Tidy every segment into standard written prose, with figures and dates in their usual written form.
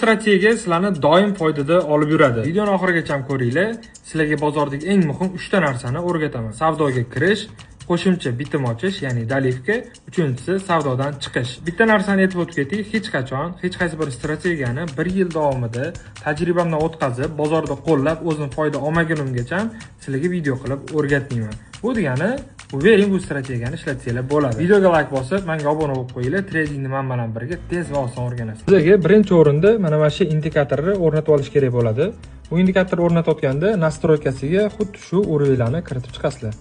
Strategiya sizlarni doim foydada olib yuradi. Videoni oxirigacha ko'ringlar. Sizlarga bozordagi eng muhim 3 ta narsani o'rgataman. Savdoga kirish, qo'shimcha bitim ochish, ya'ni dalivka, uchinchisi savdodan chiqish. Bitta narsani aytib o'tib ketdik, hech qachon hech qaysi bir strategiyani 1 yil davomida tajribamdan o'tkazib, bozorda qo'llab, o'zim foyda olmagunimgacha sizlarga video qilib o'rgatmayman. Bu degani, bu strategiyani ishlatsanglar bo'ladi. Videoga like bosib, menga obuna bo'lib qo'yinglar. Tradingni men bilan birga tez va oson o'rganasiz. Sizlarga birinchi o'rinda mana shu indikatorni o'rnatib olish kerak bo'ladi. Bu indikatorni o'rnatayotganda nastroykasiga xuddi shu urovlarni kiritib chiqasizlar.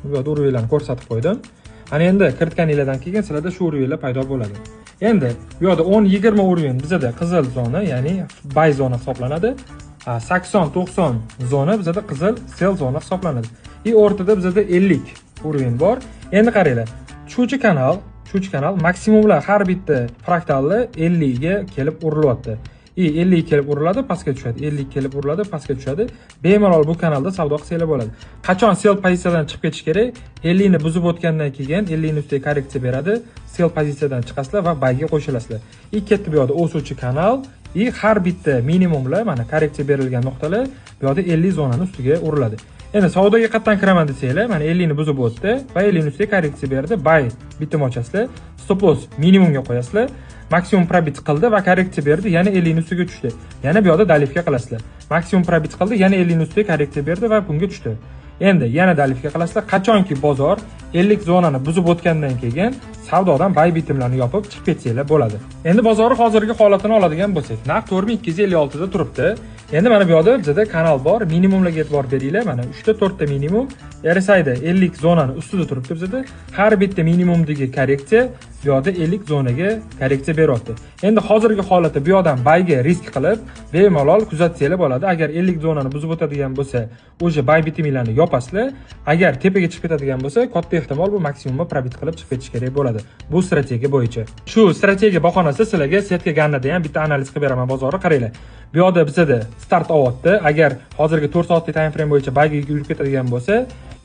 Bu yerda urovlarni ko'rsatib qo'ydim. Ana endi kiritganinglardan keyin sizlarda shu urovlar paydo bo'ladi. Endi bu yerda 10-20 urovin bizada qizil zona, ya'ni buy zona hisoblanadi. 80-90 zona bizada qizil sell zona hisoblanadi. O'rtada bizada 50 urovin bor. Endi qaranglar. Cho'chi kanal maksimumlar har bitta fraktalni 50 ga kelib urilyapti. 50 kelib uriladi, pastga tushadi. 50 kelib uriladi, pastga tushadi. Bemalol bu kanalda savdo qilsanglar bo'ladi. Qachon sell pozitsiyadan chiqib ketish kerak? 50 ni buzib o'tgandan keyin 50 ni ustiga korreksiya beradi. Sell pozitsiyadan chiqasizlar va buyga qo'shilasizlar. Ketdi bu yerda o'suvchi kanal. Har bitta minimumlar mana korreksiya berilgan nuqtalar bu yerda 50 zonani ustiga uriladi. Endi savdoga qatdan kiraman desanglar, mana 50 ni buzib o'tdi va 50 ni ustiga korreksiya berdi. Buy bitim ochasizlar. Stop loss minimumga qo'yasizlar. Maksimum probit qildi va korreksiya berdi, yana 50 ni ustiga tushdi. Yana bu yerda dalivka qilasizlar. Maksimum probit qildi, yana 50 ni ustiga korreksiya berdi va bunga tushdi. Endi yana dalivka qilasizlar. Qachonki bozor 50 zonani buzib o'tgandan keyin savdodan buy bitimlarni yopib chiqib ketsanglar bo'ladi. Endi bozor hozirgi holatini oladigan bo'lsak, narx 4256 da turibdi. Endi mana bu yerda bizada kanal bor. Minimumlarga e'tibor beringlar. Mana 3 ta 4 ta minimum. RSI'da 50 zonani ustida turibdi bizada. Har bitta minimumdagi korreksiya bu yerda 50 zonaga korreksiya beryapti. Endi hozirgi holatda bu yerdan buyga risk qilib, bemalol kuzatsanglar bo'ladi. Agar 50 zonani buzib o'tadigan bo'lsa, o'sha buy bitimlarni yopasizlar. Agar tepaga chiqib ketadigan bo'lsa, katta ehtimol bu maksimumni probit qilib chiqib ketish kerak bo'ladi. Bu strategiya bo'yicha. Shu strategiya bahonasida sizlarga setka gannada ham bitta analiz qilib beraman bozorni. Qaranglar. Bu yerda bizada start olyapti. Agar hozirgi 4 soatlik time frame bo'yicha buyga yurib ketadigan bo'lsa,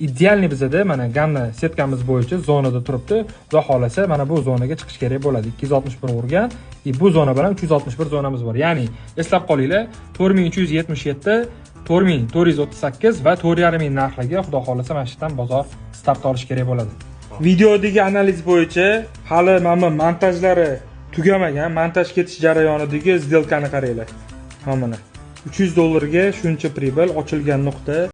idealni bizada mana ganna setkamiz bo'yicha zonada turibdi. Xudo xolasa mana bu zonaga chiqish kerak bo'ladi. 261 urgan. Bu zona bilan 361 zonamiz bor. Ya'ni eslab qolinglar, 4377, 4438 va 4500 narxlarga xudo xolasa mana shu yerdan bozor start olish kerak bo'ladi. Videodagi analiz bo'yicha hali mana montajlari tugamagan, montaj ketish jarayonidagi сделканы qaranglar. Mana $300 ga shuncha pribel ochilgan nuqta.